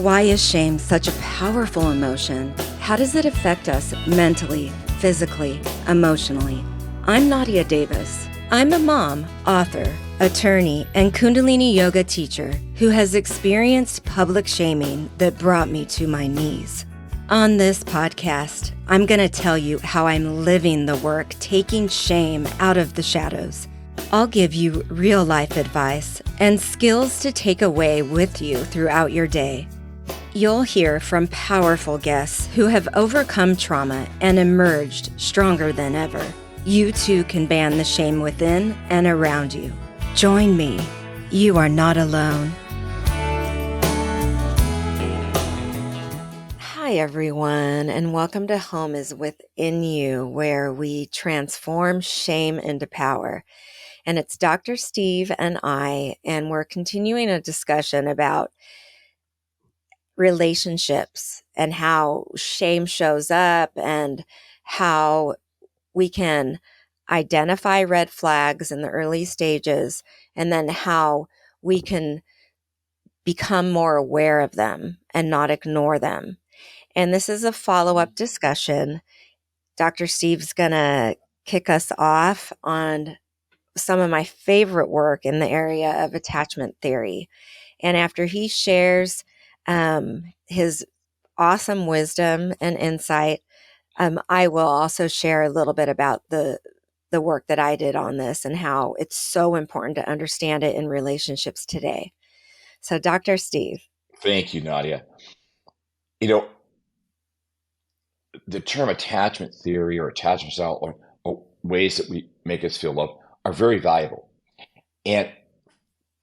Why is shame such a powerful emotion? How does it affect us mentally, physically, emotionally? I'm Nadia Davis. I'm a mom, author, attorney, and Kundalini yoga teacher who has experienced public shaming that brought me to my knees. On this podcast, I'm going to tell you how I'm living the work taking shame out of the shadows. I'll give you real-life advice and skills to take away with you throughout your day. You'll hear from powerful guests who have overcome trauma and emerged stronger than ever. You too can ban the shame within and around you. Join me. You are not alone. Hi, everyone, and welcome to Home is Within You, where we transform shame into power. And it's Dr. Steve and I, and we're continuing a discussion about relationships and how shame shows up and how we can identify red flags in the early stages and then how we can become more aware of them and not ignore them. And this is a follow-up discussion. Dr. Steve's going to kick us off on some of my favorite work in the area of attachment theory. And after he shares his awesome wisdom and insight, I will also share a little bit about the work that I did on this and how it's so important to understand it in relationships today. So, Dr. Steve. Thank you, Nadia. You know, the term attachment theory or attachment style or ways that we make us feel loved are very valuable. And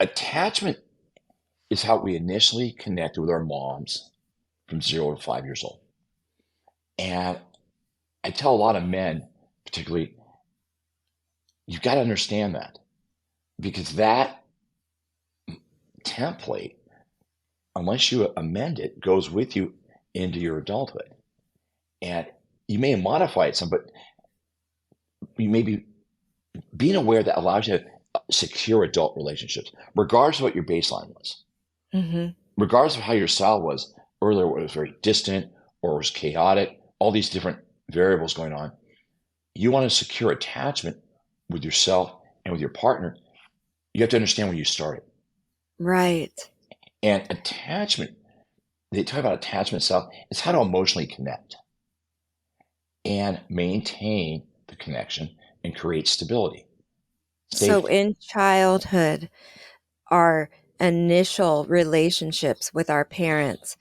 attachment is how we initially connected with our moms from 0 to 5 years old. And I tell a lot of men, particularly, you've got to understand that because that template, unless you amend it, goes with you into your adulthood. And you may modify it some, but you may be being aware that allows you to secure adult relationships, regardless of what your baseline was. Mm-hmm. Regardless of how your style was earlier, whether it was very distant or it was chaotic, all these different variables going on. You want to secure attachment with yourself and with your partner. You have to understand where you started. Right. And attachment, they talk about attachment style, it's how to emotionally connect and maintain the connection and create stability. So in childhood, our initial relationships with our parents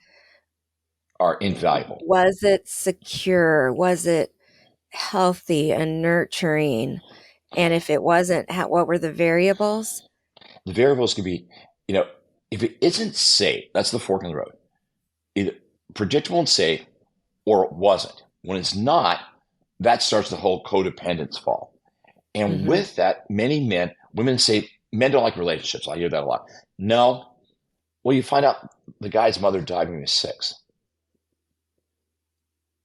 are invaluable. Was it secure? Was it healthy and nurturing? And if it wasn't, what were the variables? The variables could be, if it isn't safe, that's the fork in the road. Either predictable and safe or it wasn't. When it's not, that starts the whole codependence fall. And with that, many women say, men don't like relationships. I hear that a lot. No. Well, you find out the guy's mother died when he was 6.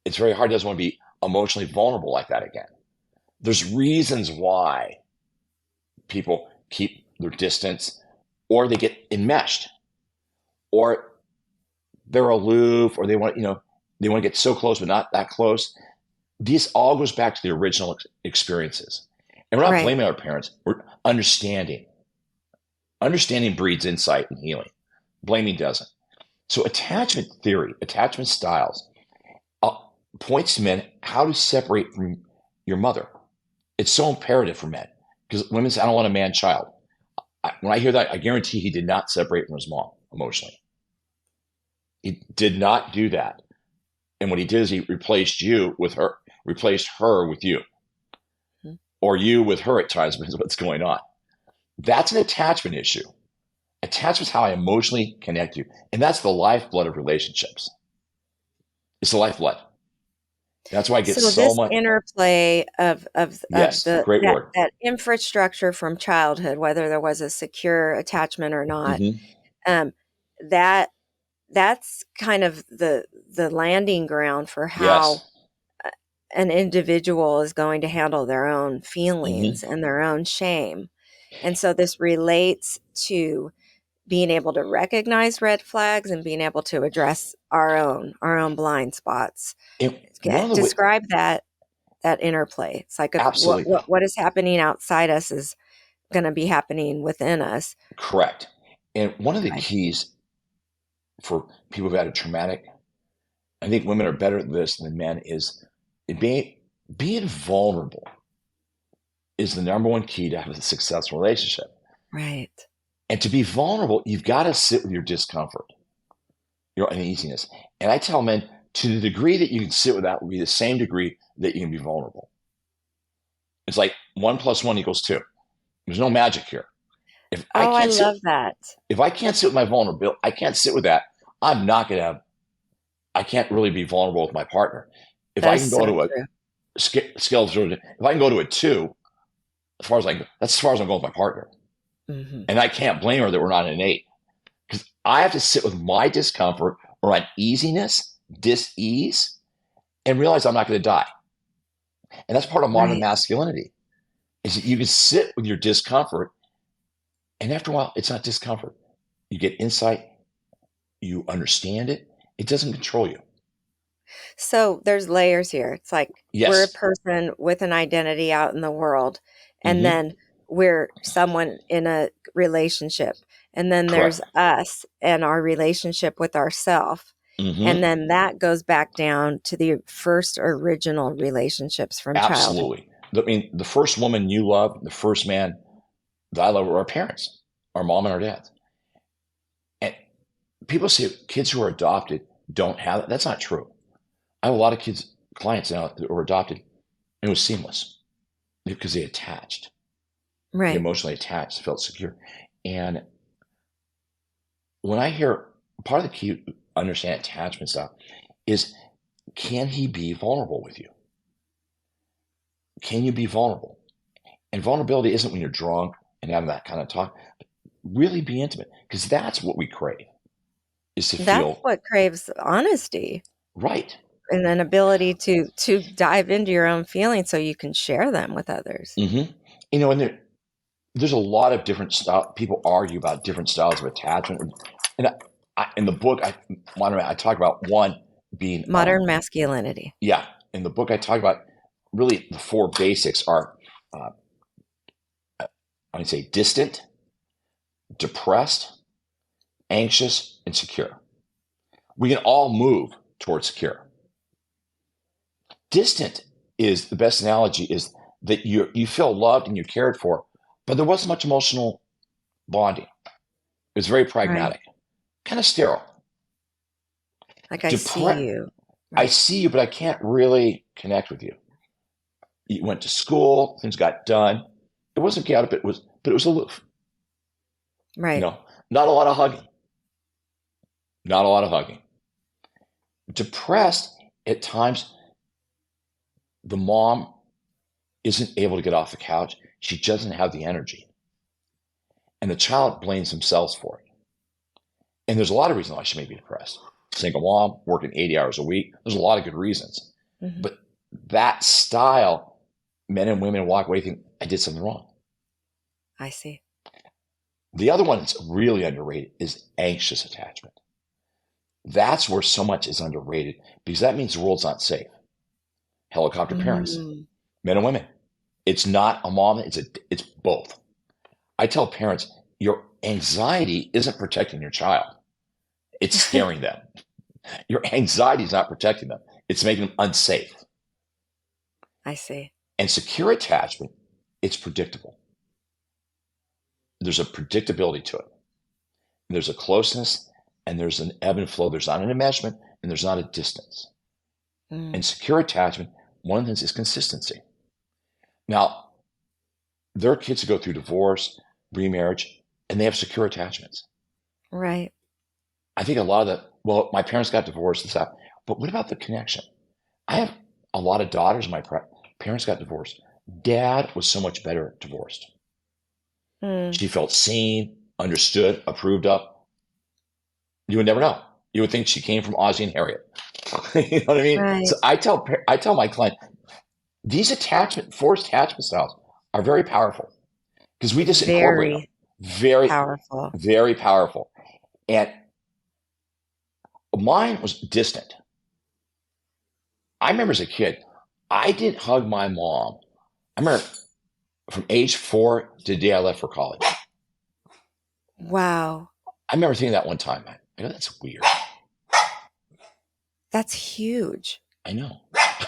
It's very hard. He doesn't want to be emotionally vulnerable like that again. There's reasons why people keep their distance or they get enmeshed or they're aloof or they want to get so close but not that close. This all goes back to the original experiences. And we're not blaming our parents. We're understanding. Understanding breeds insight and healing. Blaming doesn't. So attachment theory, attachment styles, points to men how to separate from your mother. It's so imperative for men because women say, I don't want a man child. When I hear that, I guarantee he did not separate from his mom emotionally. He did not do that. And what he did is he replaced her with you. Or you with her at times, because what's going on. That's an attachment issue. Attachment is how I emotionally connect you. And that's the lifeblood of relationships. It's the lifeblood. That's why I get so much interplay of great word. That infrastructure from childhood, whether there was a secure attachment or not, that's kind of the landing ground for how an individual is going to handle their own feelings and their own shame. And so this relates to being able to recognize red flags and being able to address our own blind spots. And one of the ways, Describe that interplay. It's like absolutely what is happening outside us is going to be happening within us. correct. And one of the Okay. keys for people who've had a traumatic, I think women are better at this than men, is being vulnerable is the number one key to have a successful relationship. Right. And to be vulnerable, you've got to sit with your discomfort, your uneasiness. And I tell men, to the degree that you can sit with that will be the same degree that you can be vulnerable. It's like 1+1=2. There's no magic here. If I Oh, I can't sit, love that. if I can't sit That's with my vulnerability, I can't sit with that. I'm not going to have. I can't really be vulnerable with my partner. If that I is can so go to a true. scale of 0 if I can go to a 2, as far as I go, that's as far as I'm going with my partner. Hmm. And I can't blame her that we're not an 8 because I have to sit with my discomfort or uneasiness, dis-ease, and realize I'm not going to die. And that's part of modern Right. masculinity is that you can sit with your discomfort, and after a while, it's not discomfort. You get insight, you understand it. It doesn't control you. So there's layers here. It's like we're a Yes. person with an identity out in the world, and Mm-hmm. then we're someone in a relationship, and then there's Correct. us and our relationship with ourself. And Mm-hmm. then that goes back down to the first original relationships from childhood. Absolutely. I mean, the first woman you love, the first man that I love, were our parents, our mom and our dad. And people say kids who are adopted don't have it. That's not true. I have a lot of clients now that were adopted, and it was seamless because they attached. They Right. emotionally attached, felt secure. And when I hear part of the key to understand attachment stuff is, can he be vulnerable with you? Can you be vulnerable? And vulnerability isn't when you're drunk and having that kind of talk. Really be intimate because that's what we crave, is to That's feel what craves honesty right. and an ability to dive into your own feelings so you can share them with others. Mm-hmm. And there's a lot of different style. People argue about different styles of attachment. And in the book, I talk about one being, Modern masculinity. yeah, in the book, I talk about really the 4 basics are, uh, I'd say, distant, depressed, anxious, and secure. We can all move towards secure. Distant is the best analogy, is that you feel loved and you're cared for, but there wasn't much emotional bonding. It was very Right. pragmatic, kind of sterile. Like, I see Depre- you. I Right. see you, but I can't really connect with you. You went to school, things got done. It wasn't chaotic, but it was aloof. You Right. know, not a lot of hugging. Not a lot of hugging. Depressed, at times, the mom isn't able to get off the couch. She doesn't have the energy. And the child blames themselves for it. And there's a lot of reasons why she may be depressed. Single mom, working 80 hours a week. There's a lot of good reasons. Mhm. But that style, men and women walk away thinking, I did something wrong. I see. The other one that's really underrated is anxious attachment. That's where so much is underrated because that means the world's not safe. Helicopter parents, Mm. men and women. It's not a mom, it's both. I tell parents, your anxiety isn't protecting your child. It's scaring them. Your anxiety is not protecting them. It's making them unsafe. I see. And secure attachment, it's predictable. There's a predictability to it. There's a closeness and there's an ebb and flow. There's not an enmeshment and there's not a distance. Mm. And secure attachment, one of the things is consistency. Now, there are kids who go through divorce, remarriage, and they have secure attachments. Right. I think a lot of well, my parents got divorced, this that. But what about the connection? I have a lot of daughters. My parents got divorced. Dad was so much better divorced. Mm. She felt seen, understood, approved of. You would never know. You would think she came from Ozzie and Harriet. You know what I mean? So Right. I tell my client, these forced attachment styles are very powerful because we just incorporate them. Very. Very, Powerful. very powerful. And mine was distant. I remember as a kid, I didn't hug my mom. I remember from age 4 to the day I left for college. Wow. I remember thinking that one time. I go, that's weird. That's huge. I know.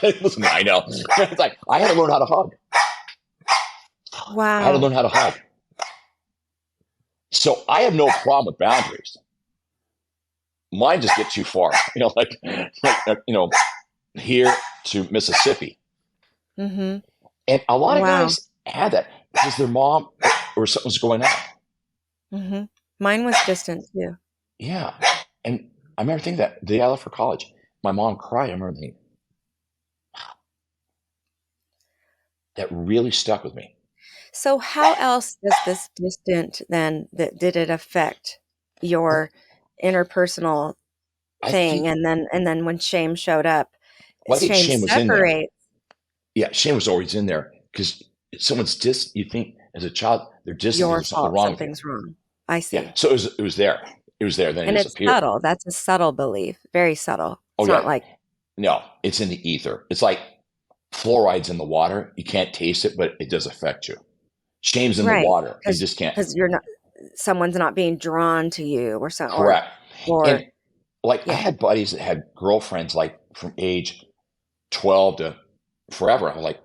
Listen, I know. It's like I had to learn how to hug. I had to Wow. learn how to hug. So I have no problem with boundaries. Mine just get too far. Here to Mississippi. Mm-hmm. And a lot of Wow. guys had that because their mom or something was going on. Mm-hmm. Mine was distant too. Yeah. And I remember thinking that the day I left for college, my mom cried. I remember thinking, that really stuck with me. So how else does this distant then that did it affect your interpersonal I thing? think, And then when shame showed up, well, I think shame shame was in there. separates Yeah, shame was always in there because you think as a child, they're distant because your there's something fault, wrong with you. something's wrong. I Yeah. see. So it was there. It was there. Then it And it's disappeared. subtle. That's a subtle belief. Very subtle. Oh, It's not yeah. like, No, it's in the ether. It's like fluoride's in the water. You can't taste it, but it does affect you. Shame's in the right, water. You because just can't. you're not, someone's not being drawn to you or so, Correct. or And like I yeah. had buddies that had girlfriends like from age 12 to forever. I was like,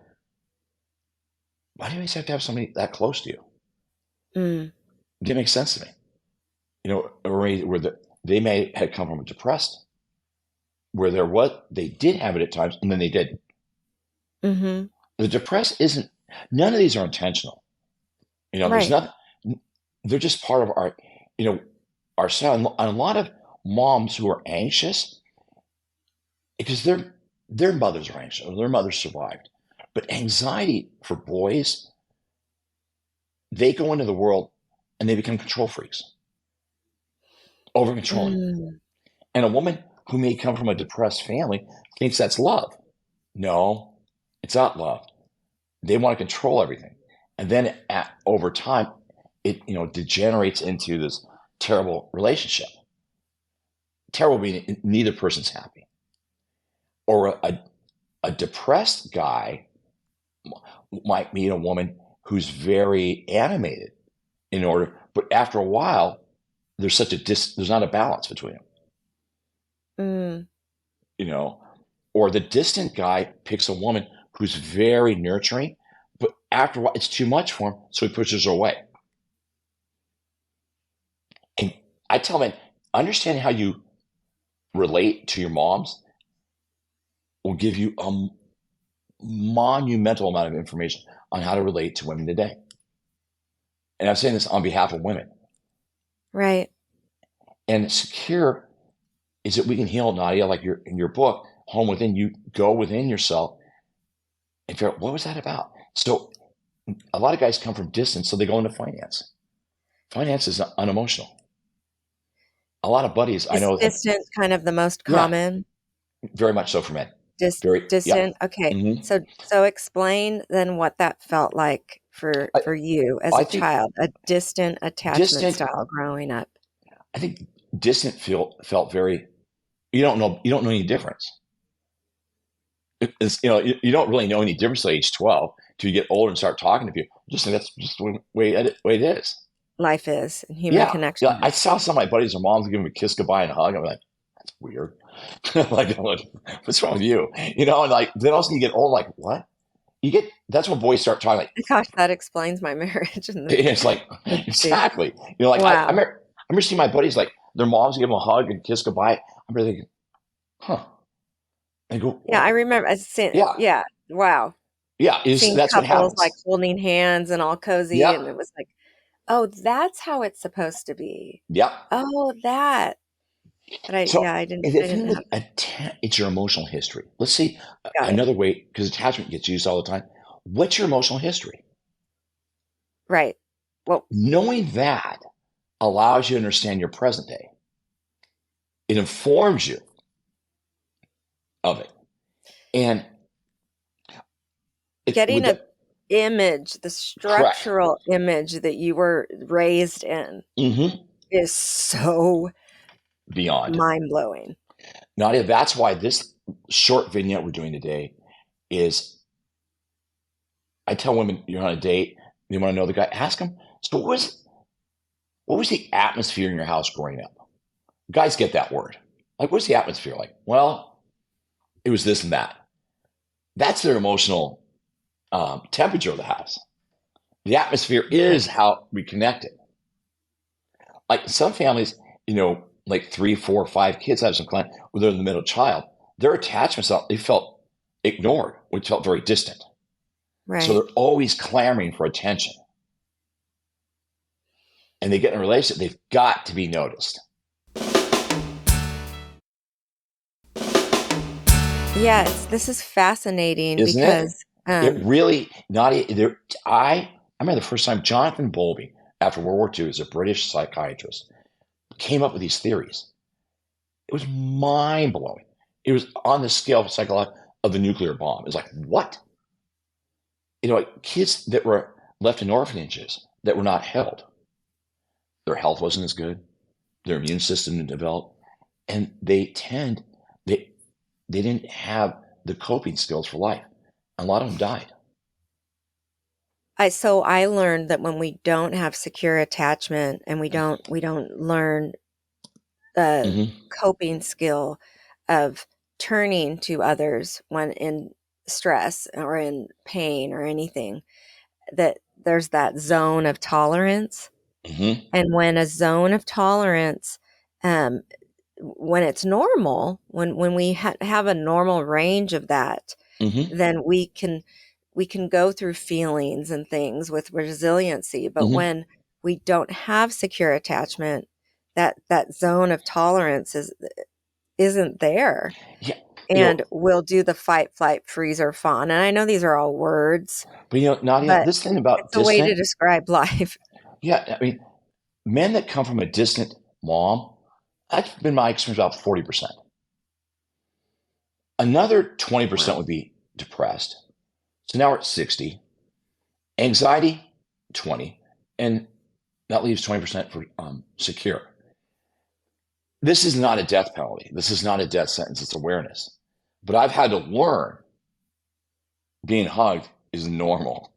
why do you always have to have somebody that close to you? Mm, It didn't make sense to me. They may have come from a depressed, where they did have it at times, and then they didn't. mm-hmm. The depressed isn't. None of these are intentional. There's Right. nothing. They're just part of our, you know, our sound. And a lot of moms who are anxious because their mothers are anxious or their mothers survived. But anxiety for boys, they go into the world and they become control freaks, over controlling. Mm, And a woman who may come from a depressed family thinks that's love. No, it's not love. They want to control everything. And then over time, it degenerates into this terrible relationship. Terrible meaning neither person's happy. Or a depressed guy might meet a woman who's very animated but after a while, there's not a balance between them, mm. you know. Or the distant guy picks a woman who's very nurturing, but after a while, it's too much for him, so he pushes her away. And I tell men, understanding how you relate to your moms will give you a monumental amount of information on how to relate to women today. And I'm saying this on behalf of women. Right. And secure is that we can heal, Nadia, like in your book, Home Within. You go within yourself and figure out what was that about. So a lot of guys come from distance, so they go into finance. Finance is unemotional. A lot of buddies I Is know have, distant kind of the most yeah, common? very much so for men. Dis Very, yeah. distant? Okay. hmm So explain then what that felt like for I, you as I a think child, a distant attachment distant. style growing up. I think distant felt very. You don't know any difference. You don't really know any difference at age 12 till you get older and start talking to people. Just think that's just the way it is. Life is and human Yeah, yeah. connection I is. saw some of my buddies, their moms give them a kiss goodbye and a hug. I'm like, that's weird. Like, what's wrong with you? And like then also you get old, like what? That's when boys start talking like Gosh, that explains my marriage and it's like let's see. exactly. Like Wow. I remember seeing my buddies like their moms give them a hug and kiss goodbye. I'm really thinking, huh? I go, Yeah, I well, remember I seen yeah, yeah, wow. yeah. Seeing That's what couples like happens. holding hands and all cozy Yeah, and it was like, "Oh, that's how it's supposed to be. yeah. Oh, that." But So I the didn't thing have with it's your emotional history. Let's see got it. another way because attachment gets used all the time. What's your emotional history? Right. Well, Knowing that allows you to understand your present day. It informs you of it, and getting with a the image, the Correct. structural image that you were raised in Hmm. is so Beyond. mind blowing. Nadia, that's why this short vignette we're doing today is I tell women you're on a date, they want to know the guy, ask them, so what was the atmosphere in your house growing up? Guys get that word. Like, what's the atmosphere like? Well, it was this and that. That's their emotional temperature of the house. The atmosphere is how we connect it. Like some families, like 3, 4, 5 kids have some client where they're the middle child. Their attachments, they felt ignored, which felt very distant. So Right. they're always clamoring for attention. And they get in a relationship, they've got to be noticed. Yeah, this is fascinating Isn't it? because It really, Nadia, I remember the first time Jonathan Bowlby, after World War II, as a British psychiatrist, came up with these theories. It was mind blowing. It was on the scale of psychology of the nuclear bomb. It was like, what? Like kids that were left in orphanages that were not held, their health wasn't as good, their immune system didn't develop, and they didn't have the coping skills for life. A lot of them died. I learned that when we don't have secure attachment and we don't learn the Hmm. coping skill of turning to others when in stress or in pain or anything, that there's that zone of tolerance. Hmm. And when a zone of tolerance, um, when it's normal, when we have a normal range of that, Hmm. then we can go through feelings and things with resiliency. But Hmm. when we don't have secure attachment, that zone of tolerance isn't there, Yeah, and we'll do the fight, flight, freeze, or fawn. And I know these are all words, but Nadia, but this thing about it's a way to distant, describe life. yeah, I mean, men that come from a distant mom, that's been my experience about 40%. Another 20% Wow. would be depressed. So now we're at 60. Anxiety, 20. And that leaves 20% for secure. This is not a death penalty. This is not a death sentence. It's awareness. But I've had to learn being hugged is normal.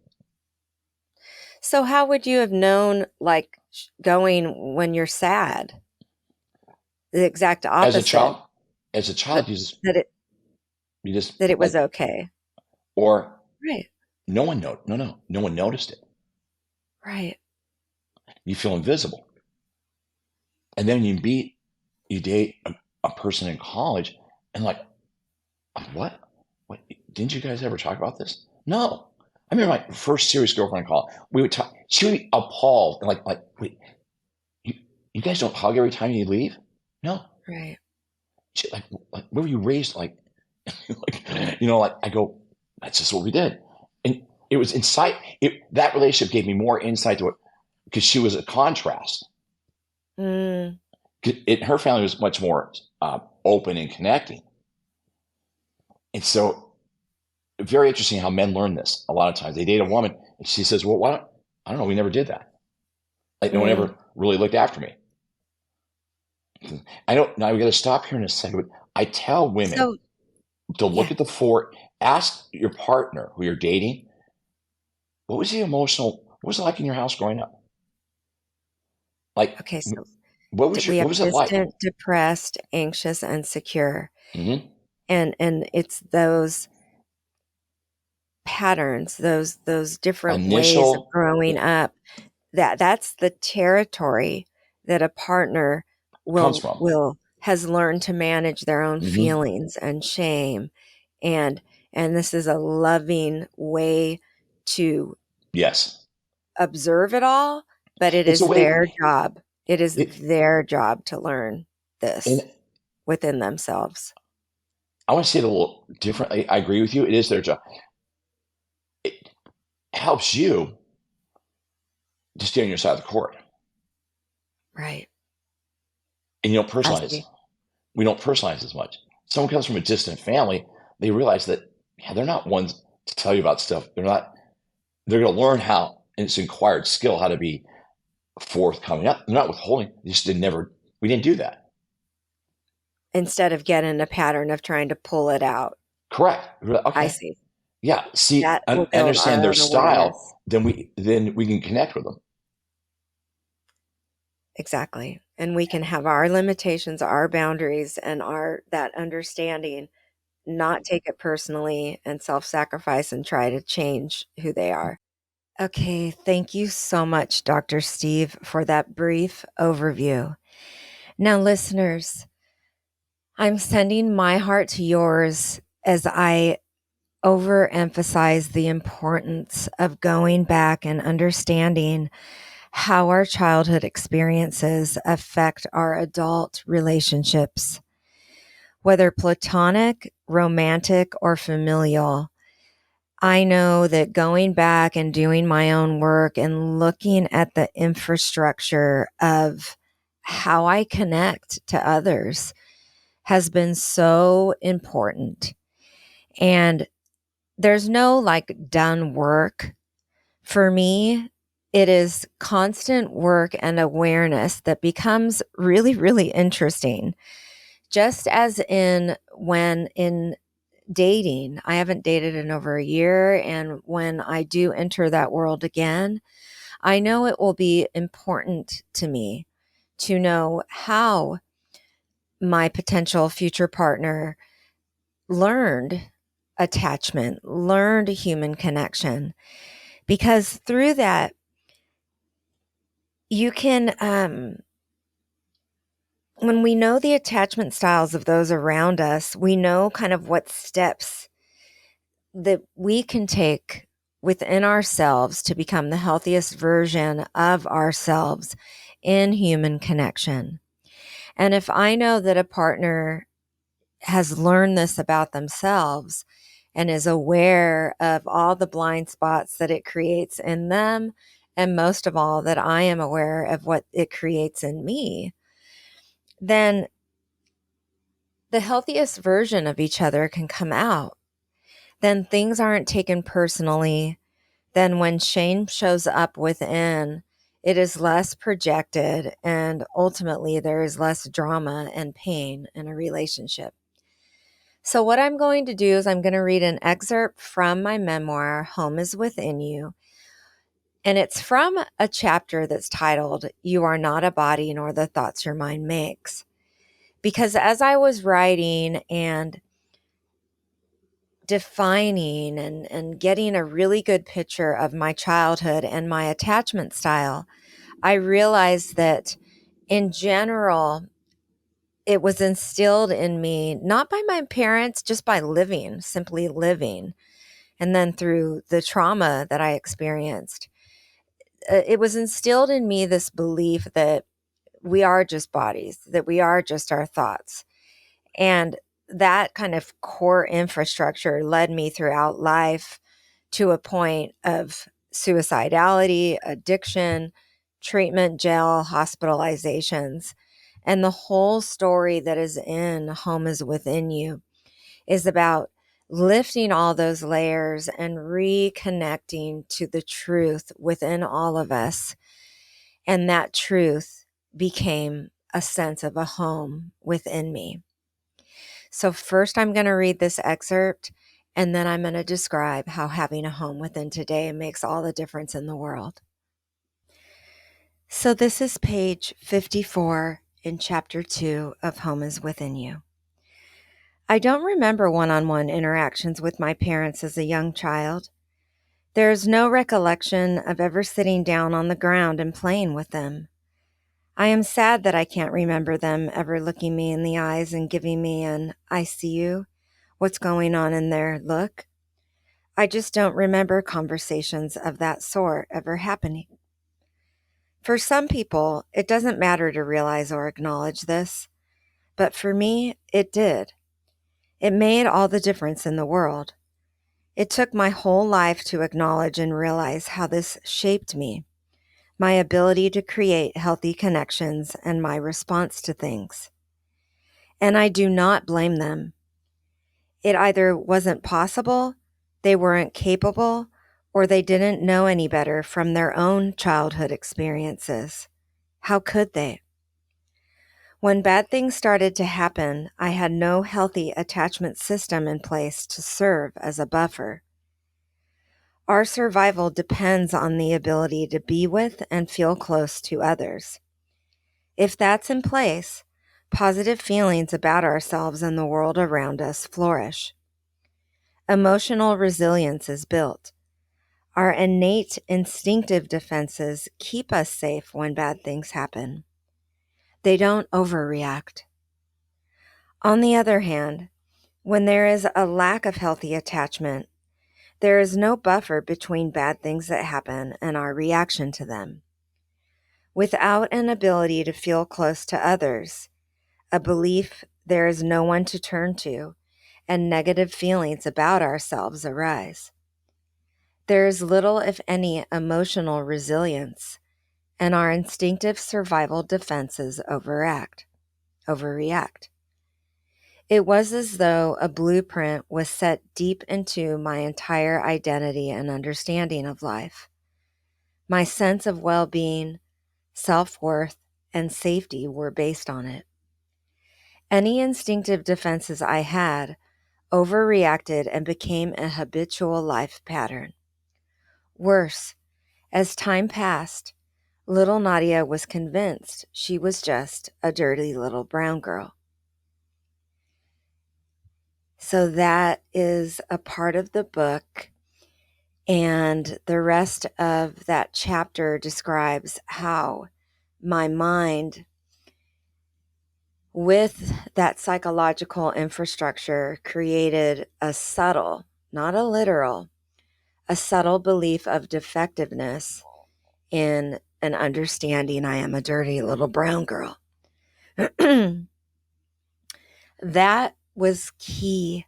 So how would you have known, like, going when you're sad? The exact As a opposite. child, as a That child, that it you just that it was like, okay. or Right. no one noticed it. Right. You feel invisible. And then you date a person in college and like, what? What? Didn't you guys ever talk about this? No. I remember my first serious girlfriend in college. We would talk. She would be appalled and like, wait, you, you guys don't hug every time you leave? No. Right. She, like, where were you raised? Like I go, that's just what we did. And it was insight. That relationship gave me more insight to it because she was a contrast. Mm. Her family was much more open and connecting. And so, very interesting how men learn this. A lot of times, they date a woman, and she says, "Well, why don't I don't know? We never did that. Like, no one Mm. ever really looked after me." I don't. Now we got to stop here in a second. But I tell women So to look yeah. at the four. Ask your partner who you're dating, what was the emotional? What was it like in your house growing up? Like, Okay. So we what have was it like? distant, depressed, anxious, and secure, Hmm. and it's those patterns, those different ways of Initial, growing yeah, up, that's the territory that a partner comes will from. will has learned to manage their own Hmm. feelings and shame, and this is a loving way to Yes, observe it all, but it it's a is way. their job. It is It, their job to learn this and within themselves. I want to say it a little differently. I agree with you. It is their job. It helps you to stay on your side of the court, Right. and you don't I personalize. see. We don't personalize as much. Someone comes from a distant family, they realize that, yeah, they're not ones to tell you about stuff. They're not. They're going to learn how, and it's an acquired skill, how to be forthcoming. They're not withholding. They just did never, we didn't do that. Instead of getting a pattern of trying to pull it out. Correct. I Okay. see. Yeah. See, That will build understand our their own awareness. style, then we can connect with them. Exactly. And we can have our limitations, our boundaries, and our that understanding, not take it personally and self-sacrifice and try to change who they are. Okay, thank you so much, Dr. Steve, for that brief overview. Now, listeners, I'm sending my heart to yours as I overemphasize the importance of going back and understanding how our childhood experiences affect our adult relationships, whether platonic, romantic, or familial. I know that going back and doing my own work and looking at the infrastructure of how I connect to others has been so important. And there's no like done work. For me, it is constant work and awareness that becomes really, really interesting. Just as in when in dating, I haven't dated in over a year. And when I do enter that world again, I know it will be important to me to know how my potential future partner learned attachment, learned human connection. Because through that, you can, when we know the attachment styles of those around us, we know kind of what steps that we can take within ourselves to become the healthiest version of ourselves in human connection. And if I know that a partner has learned this about themselves and is aware of all the blind spots that it creates in them, and most of all, that I am aware of what it creates in me, then the healthiest version of each other can come out. Then things aren't taken personally. Then when shame shows up within, it is less projected, and ultimately there is less drama and pain in a relationship. So, what I'm going to do is I'm going to read an excerpt from my memoir, Home is Within You. And it's from a chapter that's titled, You Are Not a Body Nor the Thoughts Your Mind Makes. Because as I was writing and defining and getting a really good picture of my childhood and my attachment style, I realized that in general, it was instilled in me, not by my parents, just by living, simply living. And then through the trauma that I experienced, it was instilled in me this belief that we are just bodies, that we are just our thoughts. And that kind of core infrastructure led me throughout life to a point of suicidality, addiction, treatment, jail, hospitalizations. And the whole story that is in Home is Within You is about lifting all those layers and reconnecting to the truth within all of us. And that truth became a sense of a home within me. So, first, I'm going to read this excerpt, and then I'm going to describe how having a home within today makes all the difference in the world. So, this is page 54 in chapter 2 of Home is Within You. I don't remember one-on-one interactions with my parents as a young child. There is no recollection of ever sitting down on the ground and playing with them. I am sad that I can't remember them ever looking me in the eyes and giving me an "I see you, what's going on in there" look. I just don't remember conversations of that sort ever happening. For some people, it doesn't matter to realize or acknowledge this, but for me, it did. It made all the difference in the world. It took my whole life to acknowledge and realize how this shaped me, my ability to create healthy connections, and my response to things. And I do not blame them. It either wasn't possible, they weren't capable, or they didn't know any better from their own childhood experiences. How could they? When bad things started to happen, I had no healthy attachment system in place to serve as a buffer. Our survival depends on the ability to be with and feel close to others. If that's in place, positive feelings about ourselves and the world around us flourish. Emotional resilience is built. Our innate instinctive defenses keep us safe when bad things happen. They don't overreact. On the other hand, when there is a lack of healthy attachment, there is no buffer between bad things that happen and our reaction to them. Without an ability to feel close to others, a belief there is no one to turn to, and negative feelings about ourselves arise. There is little, if any, emotional resilience, and our instinctive survival defenses overreact. It was as though a blueprint was set deep into my entire identity and understanding of life. My sense of well-being, self-worth, and safety were based on it. Any instinctive defenses I had overreacted and became a habitual life pattern. Worse, as time passed, little Nadia was convinced she was just a dirty little brown girl. So that is a part of the book, and the rest of that chapter describes how my mind, with that psychological infrastructure, created a subtle, not a literal, a subtle belief of defectiveness in an understanding I am a dirty little brown girl. That was key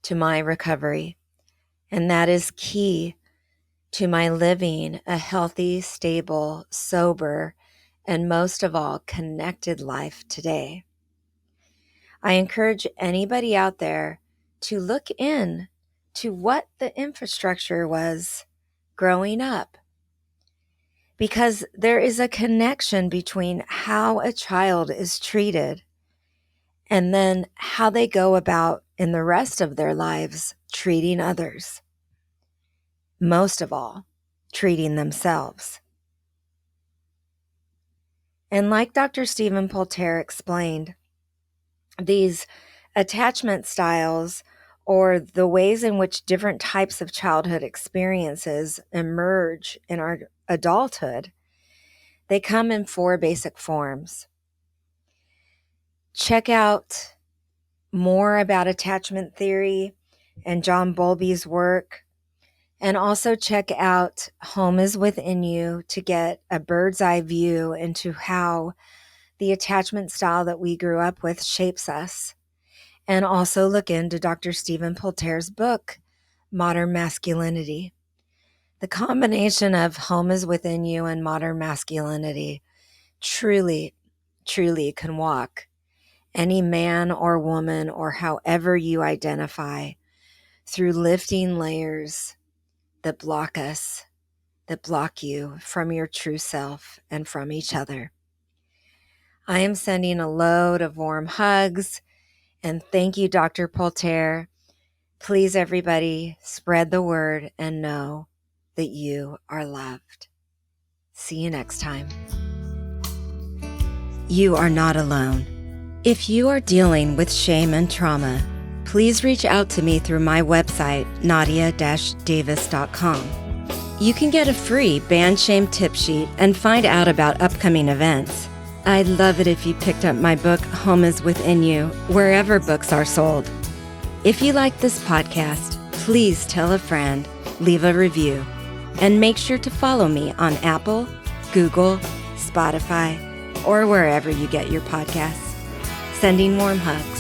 to my recovery, and that is key to my living a healthy, stable, sober, and most of all, connected life today. I encourage anybody out there to look in to what the infrastructure was growing up, because there is a connection between how a child is treated and then how they go about in the rest of their lives treating others. Most of all, treating themselves. And like Dr. Stephan Poulter explained, these attachment styles, or the ways in which different types of childhood experiences emerge in our adulthood, they come in 4 basic forms. Check out more about attachment theory and John Bowlby's work. And also check out Home is Within You to get a bird's eye view into how the attachment style that we grew up with shapes us. And also look into Dr. Stephan Poulter's book, Modern Masculinity. The combination of Home is Within You and Modern Masculinity truly, truly can walk any man or woman, or however you identify, through lifting layers that block us, that block you from your true self and from each other. I am sending a load of warm hugs, and thank you, Dr. Poulter. Please, everybody, spread the word and know that you are loved. See you next time. You are not alone. If you are dealing with shame and trauma, please reach out to me through my website, nadia-davis.com. You can get a free Ban Shame tip sheet and find out about upcoming events. I'd love it if you picked up my book, Home is Within You, wherever books are sold. If you like this podcast, please tell a friend, leave a review, and make sure to follow me on Apple, Google, Spotify, or wherever you get your podcasts. Sending warm hugs.